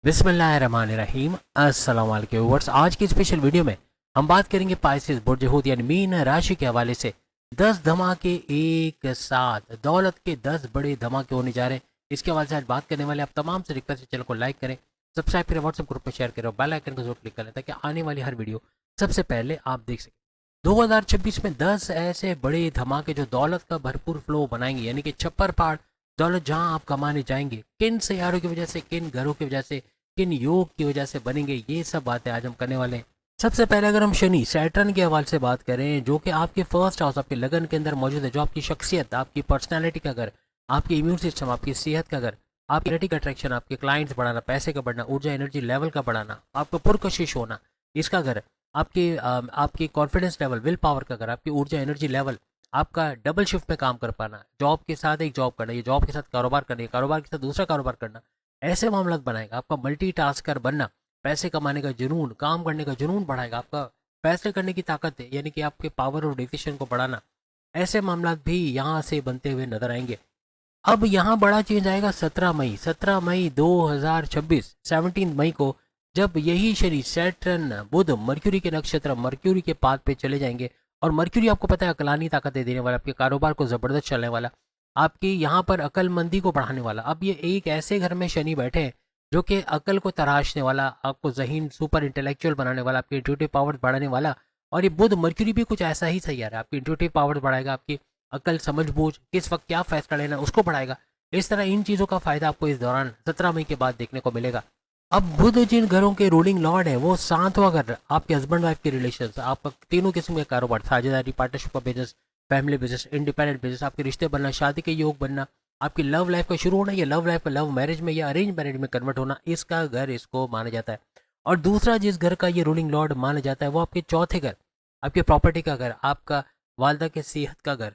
बिस्मिल्लाहिर्रहमानिर्रहीम। अस्सलाम वालेकुम व्यूअर्स। आज की स्पेशल वीडियो में हम बात करेंगे पाइसेस बुर्ज हूत यानी मीन राशि के हवाले से 10 धमाके एक साथ, दौलत के 10 बड़े धमाके होने जा रहे हैं। इसके हवाले से आज बात करने वाले आप तमाम से रिक्वेस्ट है, चैनल को लाइक करें, सब्सक्राइब करें, व्हाट्सएप ग्रुप पर शेयर करें और बेल आइकन को जरूर क्लिक करें ताकि आने वाली हर वीडियो सबसे पहले आप देख सकें। 2026 में 10 ऐसे बड़े धमाके जो दौलत का भरपूर फ्लो बनाएंगे, यानी कि छप्पर फाड़ दौलत जहां आप कमाने जाएंगे, किन सैयारों की वजह से, किन घरों की वजह से, किन योग की वजह से बनेंगे, ये सब बातें आज हम करने वाले हैं। सबसे पहले अगर हम शनि सैटर्न के हवाले से बात करें, जो कि आपके फर्स्ट हाउस, आपके लगन के अंदर मौजूद है, जो आपकी शख्सियत, आपकी पर्सनैलिटी का घर, आपकी इम्यून सिस्टम, आपकी सेहत का घर, आपकी एनर्जी का अट्रैक्शन, आपके क्लाइंट्स बढ़ाना, पैसे का बढ़ना, ऊर्जा एनर्जी लेवल का बढ़ाना, आपको पुरकशिश होना, इसका घर, आपकी कॉन्फिडेंस लेवल, विल पावर का घर, आपकी ऊर्जा एनर्जी लेवल, आपका डबल शिफ्ट में काम कर पाना, जॉब के साथ एक जॉब करना, ये जॉब के साथ कारोबार करना, ये कारोबार के साथ दूसरा कारोबार करना, ऐसे मामला बनाएगा। आपका मल्टीटास्कर बनना, पैसे कमाने का जुनून, काम करने का जुनून बढ़ाएगा। आपका फैसले करने की ताकत है, यानी कि आपके पावर और डिसीजन को बढ़ाना, ऐसे मामला भी यहाँ से बनते हुए नजर आएंगे। अब यहाँ बड़ा चेंज आएगा 17 मई 2026, 17 मई को, जब यही शनि सैटर्न बुध मर्क्यूरी के नक्षत्र मर्क्यूरी के पाथ पे चले जाएंगे। और मर्क्यूरी आपको पता है अकलानी ताकतें देने वाला, आपके कारोबार को जबरदस्त चलने वाला, आपकी यहाँ पर अकलमंदी को बढ़ाने वाला। अब ये एक ऐसे घर में शनि बैठे हैं जो कि अकल को तराशने वाला, आपको जहीन सुपर इंटेलेक्चुअल बनाने वाला, आपकी इंट्यूटिव पावर बढ़ाने वाला। और ये बुध मर्क्यूरी भी कुछ ऐसा ही सही आ रहा है, आपकी इंट्यूटिव पावर बढ़ाएगा, आपकी अकल, समझ बूझ, किस वक्त क्या फैसला लेना उसको बढ़ाएगा। इस तरह इन चीज़ों का फायदा आपको इस दौरान 17 मई के बाद देखने को मिलेगा। अब बुध जिन घरों के रूलिंग लॉर्ड है, वो 7वां घर, आपके हस्बैंड वाइफ के रिलेशन, आपका तीनों किस्म के कारोबार, साझेदारी, पार्टनरशिप का business, family business, independent business, आपके रिश्ते बनना, शादी के योग बनना, आपकी लव लाइफ का शुरू होना, या लव लाइफ का लव मैरिज में या अरेंज मैरिज में कन्वर्ट होना, इसका घर इसको माना जाता है। और दूसरा जिस घर का ये रूलिंग लॉर्ड माना जाता है वो आपके चौथे घर, आपके प्रॉपर्टी का घर, आपका वालदा के सेहत का घर,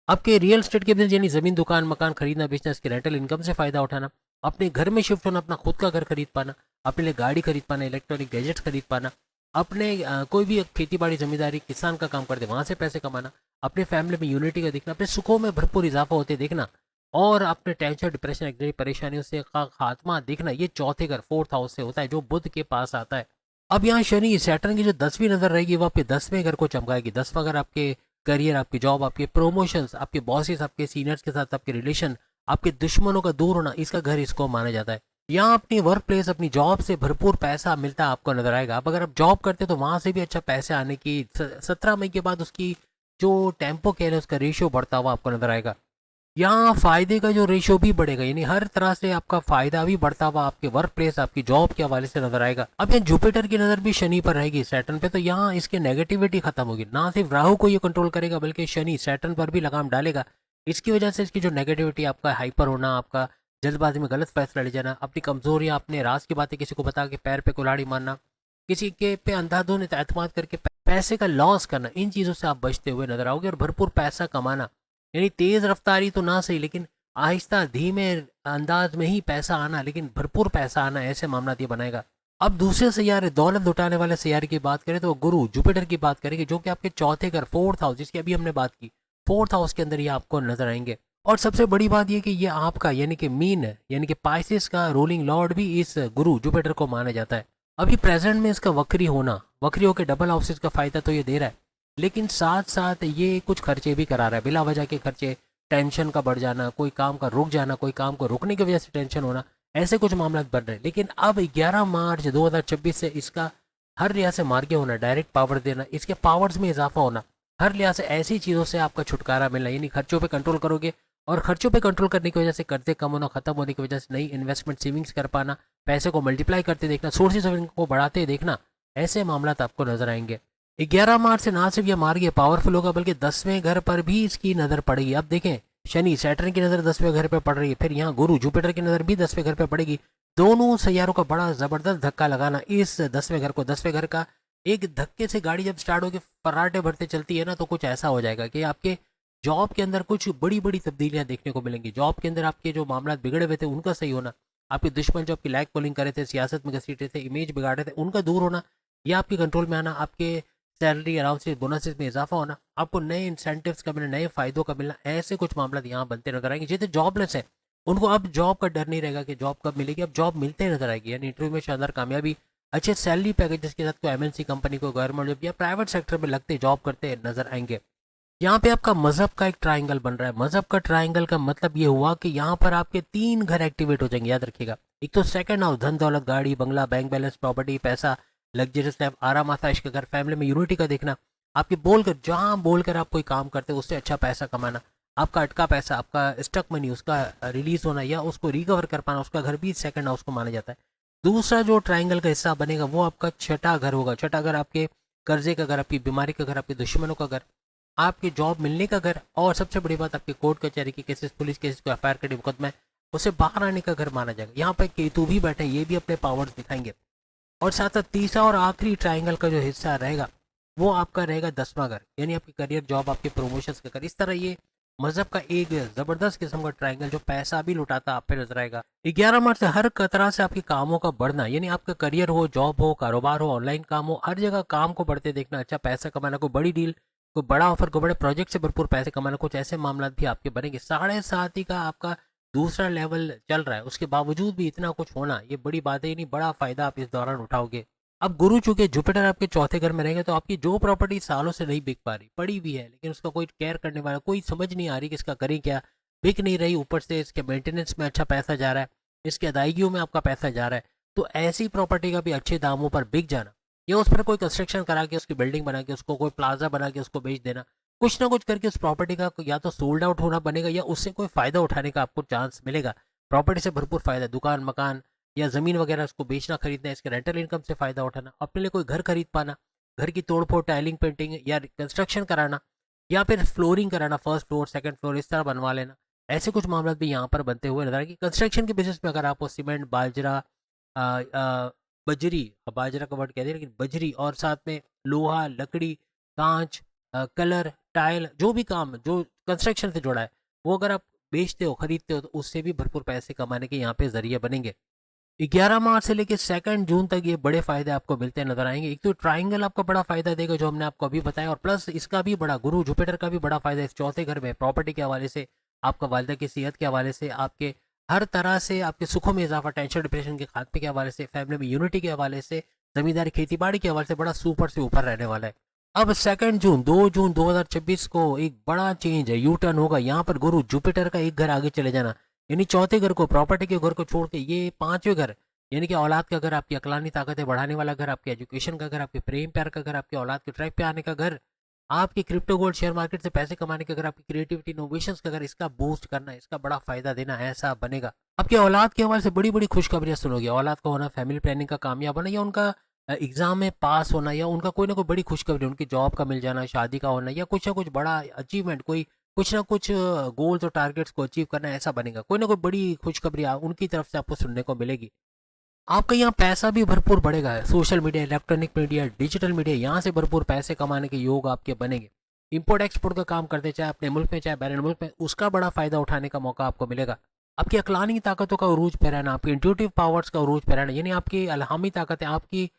आपके रियल एस्टेट के बिजनेस, यानी जमीन, दुकान, मकान खरीदना, बेचना, इसके रेंटल इनकम से फायदा उठाना, अपने घर में शिफ्ट होना, अपना खुद का घर खरीद पाना, अपने लिए गाड़ी खरीद पाना, इलेक्ट्रॉनिक गैजेट्स खरीद पाना, अपने कोई भी खेती बाड़ी, जमींदारी, किसान का काम करते वहां से पैसे कमाना, अपने फैमिली में यूनिटी का दिखना, अपने सुखों में भरपूर इजाफा होते देखना, और अपने टेंशन, डिप्रेशन, एंग्जाइटी, परेशानियों से का खात्मा देखना, ये चौथे घर, फोर्थ हाउस से होता है, जो बुध के पास आता है। अब यहाँ शनि सैटर्न की जो 10वीं नजर रहेगी वो आपके 10वें घर को चमकाएगी। 10वां घर आपके करियर, आपकी जॉब, आपके प्रमोशंस, आपके बॉसेस, आपके सीनियर्स के साथ आपके रिलेशन, आपके दुश्मनों का दूर होना, इसका घर इसको माना जाता है। यहाँ अपनी वर्क प्लेस, अपनी जॉब से भरपूर पैसा मिलता आपको नजर आएगा। अब अगर आप जॉब करते तो वहां से भी अच्छा पैसे आने की 17 मई के बाद उसकी जो टेम्पो कह रहे हैं उसका रेशियो बढ़ता हुआ आपको नजर आएगा। यहाँ फायदे का जो रेशियो भी बढ़ेगा, यानी हर तरह से आपका फायदा भी बढ़ता हुआ आपके वर्क प्लेस, आपकी जॉब के हवाले से नजर आएगा। अब यहाँ जुपिटर की नजर भी शनि पर रहेगी सैटर्न पे, तो यहाँ इसके नेगेटिविटी खत्म होगी। ना सिर्फ राहु को ये कंट्रोल करेगा बल्कि शनि सैटर्न पर भी लगाम डालेगा। इसकी वजह से इसकी जो नेगेटिविटी, आपका हाइपर होना, आपका जल्दबाजी में गलत फैसला ले जाना, अपनी कमजोरियां, अपने राज की बातें किसी को बता के पैर पे कुल्हाड़ी मारना, किसी के पे अंधाधुंध एतमाद करके पैसे का लॉस करना, इन चीज़ों से आप बचते हुए नजर आओगे। और भरपूर पैसा कमाना, यानी तेज रफ्तारी तो ना सही लेकिन आहिस्ता धीमे अंदाज में ही पैसा आना, लेकिन भरपूर पैसा आना, ऐसे मामला ये बनाएगा। अब दूसरे सैयारे, दौलत लुटाने वाले सैयारे की बात करें तो गुरु जुपिटर की बात करेंगे, जो कि आपके चौथे घर, फोर्थ हाउस, जिसकी अभी हमने बात की, फोर्थ हाउस के अंदर ये आपको नजर आएंगे। और सबसे बड़ी बात यह कि ये आपका यानी कि मीन, यानी कि पाइसेस का रूलिंग लॉर्ड भी इस गुरु जुपिटर को माना जाता है। अभी प्रेजेंट में इसका वक्री होना, वक्री होकर डबल हाउसेस का फायदा तो ये दे रहा है, लेकिन साथ साथ ये कुछ खर्चे भी करा रहा है, बिला वजह के खर्चे, टेंशन का बढ़ जाना, कोई काम का रुक जाना, कोई काम को रुकने की वजह से टेंशन होना, ऐसे कुछ मामला बन रहे हैं। लेकिन अब 11 मार्च 2026 से इसका हर लिहाज से मार्गे होना, डायरेक्ट पावर देना, इसके पावर्स में इजाफा होना, हर लिहाज से ऐसी चीज़ों से आपका छुटकारा मिलना, यानी खर्चों पे कंट्रोल करोगे। और खर्चों पे कंट्रोल करने की वजह से कर्जे कम होना, खत्म होने की वजह से नई इन्वेस्टमेंट, सेविंग्स कर पाना, पैसे को मल्टीप्लाई करते देखना, सोर्सेज ऑफ इनकम को बढ़ाते देखना, ऐसे मामला आपको नजर आएंगे। 11 मार्च से ना सिर्फ ये मार्ग पावरफुल होगा बल्कि 10वें घर पर भी इसकी नजर पड़ेगी। अब देखें, शनि सैटर्न की नजर 10वें घर पे पड़ रही है, फिर यहाँ गुरु जुपिटर की नजर भी 10वें घर पे पड़ेगी। दोनों सैयारों का बड़ा जबरदस्त धक्का लगाना इस 10वें घर को, 10वें घर का एक धक्के से गाड़ी जब स्टार्ट होकर फर्राटे भरते चलती है ना, तो कुछ ऐसा हो जाएगा कि आपके जॉब के अंदर कुछ बड़ी बड़ी तब्दीलियां देखने को मिलेंगी। जॉब के अंदर आपके जो मामला बिगड़े हुए थे उनका सही होना, आपके दुश्मन जो आपकी लाइक पोलिंग करे थे, सियासत में घसीटे थे, इमेज बिगाड़े थे, उनका दूर होना या आपके कंट्रोल में आना, आपके सैलरी अलाउंसेस, बोनसेस में इजाफा होना, आपको नए इंसेंटिव्स का मिलना, नए फायदों का मिलना, ऐसे कुछ मामला यहाँ बनते नजर आएंगे। जितने जॉबलेस है उनको अब जॉब का डर नहीं रहेगा कि जॉब कब मिलेगी, अब जॉब मिलते नजर आएगी। यानी इंटरव्यू में शानदार कामयाबी, अच्छे सैलरी पैकेजेस के साथ कोई एमएनसी कंपनी को, गवर्नमेंट जॉब या प्राइवेट सेक्टर में लगते जॉब करते नजर आएंगे। यहाँ पे आपका मजहब का एक ट्रायंगल बन रहा है। मजहब का ट्रायंगल का मतलब ये हुआ कि यहाँ पर आपके 3 घर एक्टिवेट हो जाएंगे, याद रखिएगा। एक तो सेकंड हाउस, धन दौलत, गाड़ी बंगला, बैंक बैलेंस, प्रॉपर्टी, पैसा, लग्जरियस लाइफ, आराम आसाइश का घर, फैमिली में यूनिटी का देखना, आपके बोलकर, जहाँ बोलकर आप कोई काम करते हो उससे अच्छा पैसा कमाना, आपका अटका पैसा, आपका स्टक मनी, उसका रिलीज होना या उसको रिकवर कर पाना, उसका घर भी सेकंड हाउस को माना जाता है। दूसरा जो ट्रायंगल का हिस्सा बनेगा वो आपका छठा घर होगा। छठा घर आपके कर्जे का घर, आपकी बीमारी का घर, आपके दुश्मनों का घर, आपके जॉब मिलने का घर, और सबसे बड़ी बात आपके कोर्ट कचहरी के केसेस, पुलिस केसेस को एफआईआर के मुकदमा उसे बाहर आने का घर माना जाएगा। यहाँ पे केतु भी बैठे, ये भी अपने पावर्स दिखाएंगे। और साथ साथ तीसरा और आखिरी ट्रायंगल का जो हिस्सा रहेगा वो आपका रहेगा 10वां घर, यानी आपकी करियर, जॉब, आपके प्रमोशंस का घर। इस तरह ये मजहब का एक जबरदस्त किस्म का ट्रायंगल जो पैसा भी लुटाता आप पे नजर आएगा। 11 मार्च से हर तरह से आपके कामों का बढ़ना, यानी आपका करियर हो, जॉब हो, कारोबार हो, ऑनलाइन काम हो, हर जगह काम को बढ़ते देखना, अच्छा पैसा कमाना, कोई बड़ी डील, कोई बड़ा ऑफर, कोई बड़े प्रोजेक्ट से भरपूर पैसे कमाना, कुछ ऐसे मामला भी आपके बनेंगे। 7.5 का आपका दूसरा लेवल चल रहा है, उसके बावजूद भी इतना कुछ होना ये बड़ी बात है, नहीं बड़ा फायदा आप इस दौरान उठाओगे। अब गुरु चूंकि जुपिटर आपके चौथे घर में रहेंगे तो आपकी जो प्रॉपर्टी सालों से नहीं बिक पा रही, पड़ी हुई है, लेकिन उसका कोई केयर करने वाला, कोई समझ नहीं आ रही कि इसका करें क्या, बिक नहीं रही, ऊपर से इसके मेंटेनेंस में अच्छा पैसा जा रहा है, इसकी अदायगियों में आपका पैसा जा रहा है, तो ऐसी प्रॉपर्टी का भी अच्छे दामों पर बिक जाना, या उस पर कोई कंस्ट्रक्शन करा के, उसकी बिल्डिंग बना के, उसको कोई प्लाजा बना के उसको बेच देना, कुछ ना कुछ करके उस प्रॉपर्टी का या तो सोल्ड आउट होना बनेगा या उससे कोई फायदा उठाने का आपको चांस मिलेगा। प्रॉपर्टी से भरपूर फायदा, दुकान, मकान या जमीन वगैरह उसको बेचना, खरीदना, इसके रेंटल इनकम से फायदा उठाना, अपने लिए कोई घर खरीद पाना, घर की तोड़फोड़, टाइलिंग, पेंटिंग या कंस्ट्रक्शन कराना, या फिर फ्लोरिंग कराना, फर्स्ट फ्लोर, सेकंड फ्लोर, इस तरह बनवा लेना। ऐसे कुछ मामला भी यहाँ पर बनते हुए नजर आएंगे। कंस्ट्रक्शन के बिजनेस में अगर आपको सीमेंट, बाजरा, बजरी, बाजरा का वर्ड कहते हैं लेकिन बजरी, और साथ में लोहा, लकड़ी, कांच, कलर, टाइल, जो भी काम जो कंस्ट्रक्शन से जुड़ा है वो अगर आप बेचते हो, खरीदते हो, तो उससे भी भरपूर पैसे कमाने के यहाँ पे जरिए बनेंगे। 11 मार्च से लेकर 2 जून तक ये बड़े फायदे आपको मिलते नजर आएंगे। एक तो ट्रायंगल आपका बड़ा फायदा देगा जो हमने आपको अभी बताया, और प्लस इसका भी बड़ा, गुरु जुपिटर का भी बड़ा फायदा इस चौथे घर में, प्रॉपर्टी के हवाले से, आपका वालिदा की सेहत के हवाले से, आपके हर तरह से आपके सुखों में इजाफा, टेंशन डिप्रेशन के खात्मे के हवाले से, फैमिली में यूनिटी के हवाले से, जमींदारी खेती बाड़ी के हवाले से बड़ा सुपर से ऊपर रहने वाला है। अब 2 जून 2026 को एक बड़ा चेंज है, यू टर्न होगा। यहाँ पर गुरु जुपिटर का एक घर आगे चले जाना, यानी चौथे घर को, प्रॉपर्टी के घर को छोड़ के ये 5वें घर, यानी कि औलाद का घर, आपकी अकलानी ताकतें बढ़ाने वाला घर, आपके एजुकेशन का घर, आपके प्रेम प्यार का घर, आपके औलाद के ट्रैक पे आने का घर, आपकी क्रिप्टो गोल्ड शेयर मार्केट से पैसे कमाने का घर, आपकी क्रिएटिविटी इनोवेशन का घर, इसका बूस्ट करना, इसका बड़ा फायदा देना, ऐसा बनेगा। आपके औलाद के हवाले से बड़ी बड़ी खुशखबरियां सुनोगे। औलाद का होना, फैमिली प्लानिंग का कामयाब होना, या उनका एग्जाम में पास होना, या उनका कोई ना कोई बड़ी खुशखबरी, उनकी जॉब का मिल जाना, शादी का होना, या कुछ ना कुछ बड़ा अचीवमेंट, कोई कुछ ना कुछ गोल्स और टारगेट्स को अचीव करना, ऐसा बनेगा। कोई ना कोई बड़ी खुशखबरी उनकी तरफ से आपको सुनने को मिलेगी। आपका यहाँ पैसा भी भरपूर बढ़ेगा। Social media, electronic media, digital media, यहाँ से भरपूर पैसे कमाने के योग आपके बनेंगे। इंपोर्ट एक्सपोर्ट का काम करते, चाहे अपने मुल्क में चाहे बैरून मुल्क में, उसका बड़ा फायदा उठाने का मौका आपको मिलेगा। आपकी अकलानी ताकतों का उरूज पे रहना, आपकी इंट्यूटिव पावर्स का उरूज पे रहना, यानी आपकी अलहामी ताकतें, आपकी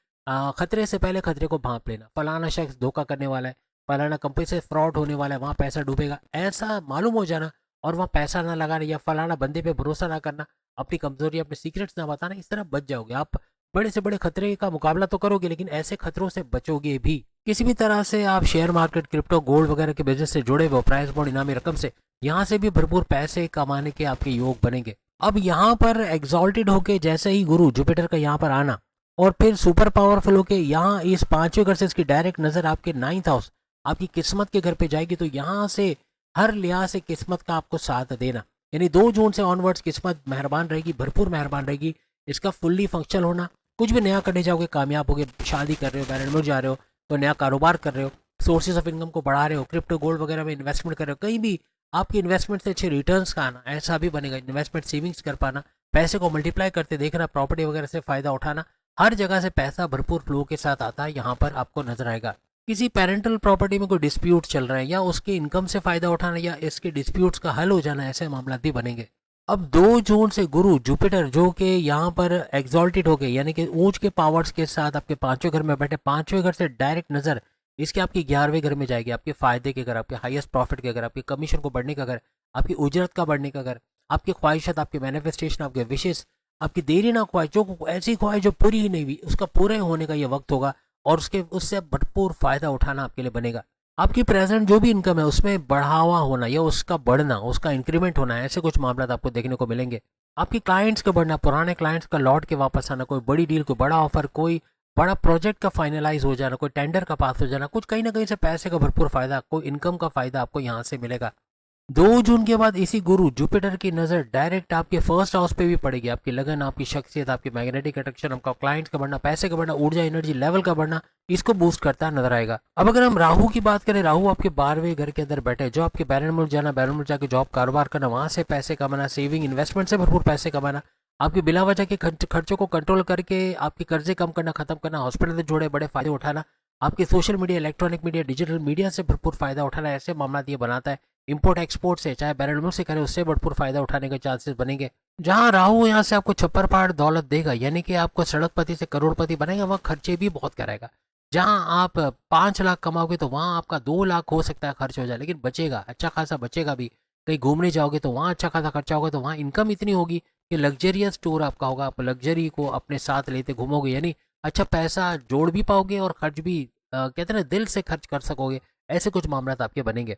खतरे से पहले खतरे को भांप लेना। फलाना शख्स धोखा करने वाला है, फलाना कंपनी से फ्रॉड होने वाला है, वहाँ पैसा डूबेगा, ऐसा मालूम हो जाना और वहाँ पैसा ना लगाना, या फलाना बंदे पे भरोसा ना करना, अपनी कमजोरी, अपने सीक्रेट्स ना बताना, इस तरह बच जाओगे आप। बड़े से बड़े खतरे का मुकाबला तो करोगे लेकिन ऐसे खतरों से बचोगे भी। किसी भी तरह से आप शेयर मार्केट, क्रिप्टो, गोल्ड वगैरह के बिजनेस से जुड़े हुए, प्राइस बॉन्ड, इनामी रकम से, यहाँ से भी भरपूर पैसे कमाने के आपके योग बनेंगे। अब यहाँ पर एग्जॉल्टेड होके जैसे ही गुरु जुपिटर का यहाँ पर आना और फिर सुपर पावरफुल होके यहाँ इस 5वें घर से इसकी डायरेक्ट नजर आपके 9th हाउस, आपकी किस्मत के घर पे जाएगी, तो यहाँ से हर लिहाज से किस्मत का आपको साथ देना, यानी 2 जून से ऑनवर्ड्स किस्मत मेहरबान रहेगी, भरपूर मेहरबान रहेगी। इसका फुल्ली फंक्शनल होना, कुछ भी नया करने जाओगे कामयाब होगे, शादी कर रहे हो, बैरून मुल्क जा रहे हो, तो नया कारोबार कर रहे हो, सोर्सेज ऑफ इनकम को बढ़ा रहे हो, क्रिप्टो गोल्ड वगैरह में इन्वेस्टमेंट कर रहे हो, कहीं भी आपकी इन्वेस्टमेंट से अच्छे रिटर्न्स का आना, ऐसा भी बनेगा। इन्वेस्टमेंट सेविंग्स कर पाना, पैसे को मल्टीप्लाई करते देखना, प्रॉपर्टी वगैरह से फायदा उठाना, हर जगह से पैसा भरपूर फ्लो के साथ आता है, यहाँ पर आपको नजर आएगा। किसी पेरेंटल प्रॉपर्टी में कोई डिस्प्यूट चल रहा है या उसके इनकम से फायदा उठाना या इसके डिस्प्यूट्स का हल हो जाना, ऐसे मामला भी बनेंगे। अब 2 जून से गुरु जुपिटर जो कि यहाँ पर एग्जॉल्टेड हो गए, यानी कि ऊंच के पावर्स के साथ आपके 5वें घर में बैठे, 5वें घर से डायरेक्ट नजर इसके आपके 11वें घर में जाएगी, आपके फायदे के घर, आपके हाईएस्ट प्रॉफिट के घर, आपके कमीशन को बढ़ने का घर, आपकी उजरत का बढ़ने का घर, आपकी ख्वाहिशात, आपके मैनिफेस्टेशन, आपके विशेष, आपकी देरी ना ख्वाहिश, जो ऐसी ख्वाहिश जो पूरी ही नहीं हुई, उसका पूरे होने का ये वक्त होगा और उससे भरपूर फायदा उठाना आपके लिए बनेगा। आपकी प्रेजेंट जो भी इनकम है उसमें बढ़ावा होना या उसका बढ़ना, उसका इंक्रीमेंट होना, ऐसे कुछ मामला आपको देखने को मिलेंगे। आपके क्लाइंट्स का बढ़ना, पुराने क्लाइंट्स का लौट के वापस आना, कोई बड़ी डील, कोई बड़ा ऑफर, कोई बड़ा प्रोजेक्ट का फाइनलाइज हो जाना, कोई टेंडर का पास हो जाना, कुछ कहीं ना कहीं से पैसे का भरपूर फायदा, कोई इनकम का फायदा आपको यहाँ से मिलेगा। 2 जून के बाद इसी गुरु जुपिटर की नज़र डायरेक्ट आपके फर्स्ट हाउस पे भी पड़ेगी। आपकी लगन, आपकी शख्सियत, आपकी मैग्नेटिक अट्रैक्शन, आपका क्लाइंट्स का बढ़ना, पैसे का बढ़ना, ऊर्जा, एनर्जी लेवल का बढ़ना, इसको बूस्ट करता नजर आएगा। अब अगर हम राहु की बात करें, राहु आपके 12वें घर के अंदर बैठे, जो आपके बैरन मुल्क जाना, बैरन मुल्क जाके जॉब कारोबार करना, वहां से पैसे कमाना, सेविंग इन्वेस्टमेंट से भरपूर पैसे कमाना, आपकी बिला वजह के खर्चों को कंट्रोल करके आपके कर्जे कम करना, खत्म करना, हॉस्पिटल से जुड़े बड़े फायदे उठाना, आपके social media, electronic media, digital media से भरपूर फायदा उठाना, ऐसे मामला ये बनाता है। इंपोर्ट एक्सपोर्ट से, चाहे बैरन मुल्क से करें, उससे भरपूर फायदा उठाने के चांसेस बनेंगे। जहां राहु यहाँ से आपको छप्पर पहाड़ दौलत देगा, यानी कि आपको सड़कपति से करोड़पति बनेगा, वहाँ खर्चे भी बहुत कराएगा। जहां आप 5 लाख कमाओगे तो वहां आपका 2 लाख हो सकता है खर्च हो जाए, लेकिन बचेगा, अच्छा खासा बचेगा भी। कहीं घूमने जाओगे तो वहाँ अच्छा खासा खर्चा होगा, तो वहाँ इनकम इतनी होगी कि लग्जरियस टूर आपका होगा, आप लग्जरी को अपने साथ लेते घूमोगे, यानी अच्छा पैसा जोड़ भी पाओगे और खर्च भी कहते हैं ना, दिल से खर्च कर सकोगे। ऐसे कुछ मामला आपके बनेंगे।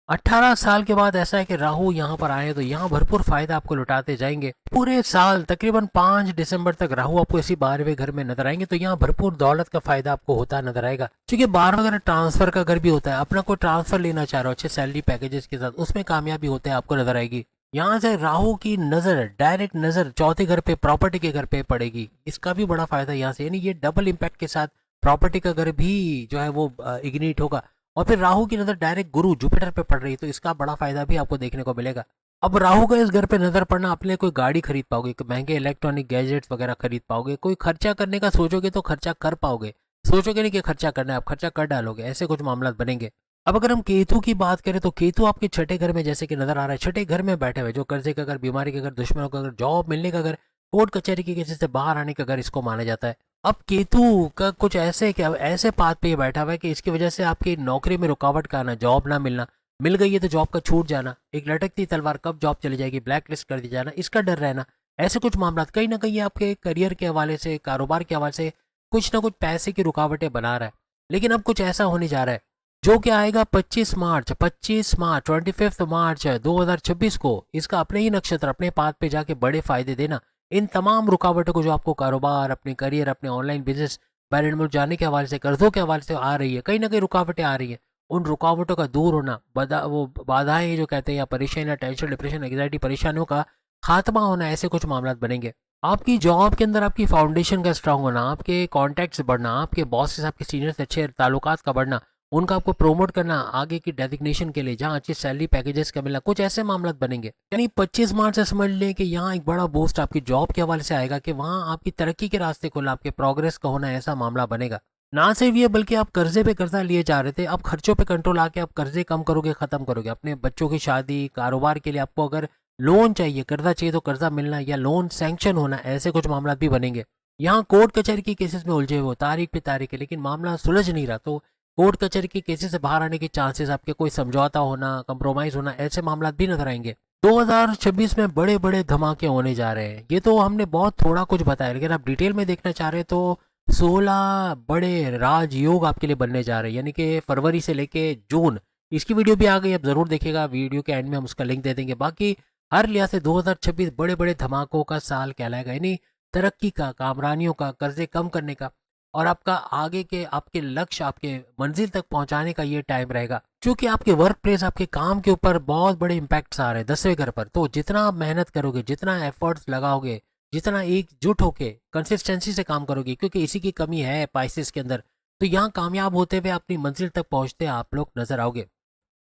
18 साल के बाद ऐसा है कि राहु यहाँ पर आए तो यहाँ भरपूर फायदा आपको लुटाते जाएंगे। पूरे साल तकरीबन 5 दिसंबर तक राहु आपको इसी 12वें घर में नजर आएंगे, तो यहाँ भरपूर दौलत का फायदा आपको होता नजर आएगा। क्योंकि 12वां घर ट्रांसफर का घर भी होता है, अपना कोई ट्रांसफर लेना चाह रहे हो अच्छे सैलरी पैकेजेस के साथ, उसमें कामयाबी होते हैं आपको नजर आएगी। यहाँ से राहु की नजर, डायरेक्ट नजर चौथे घर पे, प्रॉपर्टी के घर पे पड़ेगी, इसका भी बड़ा फायदा यहाँ से, यानी ये डबल इम्पैक्ट के साथ प्रॉपर्टी का घर भी जो है वो इग्निट होगा। और फिर राहु की नजर डायरेक्ट गुरु जुपिटर पे पड़ रही है, तो इसका बड़ा फायदा भी आपको देखने को मिलेगा। अब राहु का इस घर पे नजर पड़ना, अपने कोई गाड़ी खरीद पाओगे, महंगे इलेक्ट्रॉनिक गैजेट्स वगैरह खरीद पाओगे, कोई खर्चा करने का सोचोगे तो खर्चा कर पाओगे, सोचोगे नहीं कि खर्चा करना है, आप खर्चा कर डालोगे, ऐसे कुछ मामला बनेंगे। अब अगर हम केतु की बात करें तो केतु आपके छठे घर में जैसे कि नजर आ रहा है, छठे घर में बैठे हुए, जो कर्जे का घर, बीमारी का घर, दुश्मनों का घर, जॉब मिलने का घर, कोर्ट कचहरी के केसेस से बाहर आने का घर इसको माना जाता है। अब केतु का कुछ ऐसे क्या, ऐसे पाथ पे बैठा हुआ है कि इसकी वजह से आपकी नौकरी में रुकावट का आना, जॉब ना मिलना, मिल गई है तो जॉब का छूट जाना, एक लटकती तलवार कब जॉब चली जाएगी, ब्लैक लिस्ट कर दी जाना, इसका डर रहना, ऐसे कुछ मामला कहीं ना कहीं आपके करियर के हवाले से, कारोबार के हवाले से कुछ ना कुछ पैसे की रुकावटें बना रहा है। लेकिन अब कुछ ऐसा होने जा रहा है जो कि आएगा 25 मार्च 25 मार्च 2026 को, इसका अपने ही नक्षत्र, अपने पाथ पे जाके बड़े फायदे देना। इन तमाम रुकावटों को जो आपको कारोबार, अपने करियर, अपने ऑनलाइन बिजनेस, बैरन मुल्क जाने के हवाले से, कर्जों के हवाले से आ रही है, कहीं ना कहीं रुकावटें आ रही हैं, उन रुकावटों का दूर होना, वो बाधाएं जो कहते हैं, या परेशानी, या टेंशन, डिप्रेशन, एंग्जाइटी, परेशानियों का खात्मा होना, ऐसे कुछ मामला बनेंगे। आपकी जॉब के अंदर आपकी फाउंडेशन का स्ट्रांग होना, आपके कॉन्टैक्ट्स बढ़ना, आपके बॉसेस, आपके सीनियर से अच्छे ताल्लुकात का बढ़ना, उनका आपको प्रोमोट करना आगे की डेजिग्नेशन के लिए, जहां अच्छी सैलरी पैकेजेस का मिलना, कुछ ऐसे मामला बनेंगे। यानी 25 मार्च से समझ लें कि यहाँ एक बड़ा बूस्ट आपकी जॉब के हवाले से आएगा कि वहां आपकी तरक्की के रास्ते खुलना, आपके प्रोग्रेस का होना, ऐसा मामला बनेगा। ना सिर्फ ये बल्कि आप कर्जे पे कर्जा लिए जा रहे थे, अब खर्चों पे कंट्रोल आके आप कर्जे कम करोगे, खत्म करोगे। अपने बच्चों की शादी, कारोबार के लिए आपको अगर लोन चाहिए, कर्जा चाहिए, तो कर्जा मिलना या लोन सैंक्शन होना, ऐसे कुछ मामला भी बनेंगे। यहाँ कोर्ट कचहरी की केसेस में उलझे हुए, तारीख पे तारीख है, लेकिन मामला सुलझ नहीं रहा, तो कोर्ट कचहरी के केसेस से बाहर आने के चांसेस, आपके कोई समझौता होना, कंप्रोमाइज होना, ऐसे मामला भी नजर आएंगे। 2026 में बड़े बड़े धमाके होने जा रहे हैं। ये तो हमने बहुत थोड़ा कुछ बताया, लेकिन आप डिटेल में देखना चाह रहे हैं तो 16 बड़े राजयोग आपके लिए बनने जा रहे हैं, यानी कि फरवरी से लेके जून। इसकी वीडियो भी आ गई, आप जरूर देखिएगा, वीडियो के एंड में हम उसका लिंक दे देंगे। बाकी हर लिहाज से 2026 बड़े बड़े धमाकों का साल कहलाएगा, यानी तरक्की का, कामरानियों का, कर्जे कम करने का, और आपका आगे के आपके लक्ष्य, आपके मंजिल तक पहुंचाने का ये टाइम रहेगा। क्योंकि आपके वर्क प्लेस, आपके काम के ऊपर बहुत बड़े इम्पैक्ट्स आ रहे हैं 10वें घर पर, तो जितना आप मेहनत करोगे, जितना एफर्ट्स लगाओगे, जितना एकजुट होके कंसिस्टेंसी से काम करोगे, क्योंकि इसी की कमी है पाइसेस के अंदर, तो यहाँ कामयाब होते हुए अपनी मंजिल तक पहुंचते आप लोग नजर आओगे।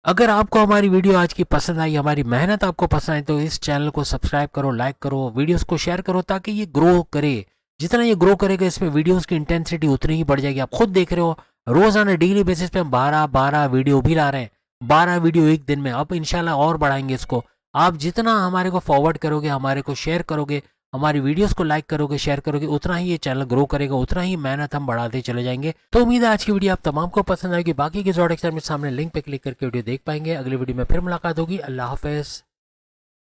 अगर आपको हमारी वीडियो आज की पसंद आई, हमारी मेहनत आपको पसंद आई, तो इस चैनल को सब्सक्राइब करो, लाइक करो, वीडियोस को शेयर करो, ताकि ये ग्रो करे। जितना ये ग्रो करेगा, इसमें वीडियोस की इंटेंसिटी उतनी ही बढ़ जाएगी। आप खुद देख रहे हो, रोजाना डेली बेसिस पे हम 12 वीडियो भी ला रहे हैं, 12 वीडियो एक दिन में। अब इंशाल्लाह और बढ़ाएंगे इसको। आप जितना हमारे को फॉरवर्ड करोगे, हमारे को शेयर करोगे, हमारी वीडियोस को लाइक करोगे, शेयर करोगे, उतना ही ये चैनल ग्रो करेगा, उतना ही मेहनत हम बढ़ाते चले जाएंगे। तो उम्मीद है आज की वीडियो आप तमाम को पसंद आएगी। बाकी के जॉड एक्सर में सामने लिंक पे क्लिक करके वीडियो देख पाएंगे। अगली वीडियो में फिर मुलाकात होगी। अल्लाह हाफिज।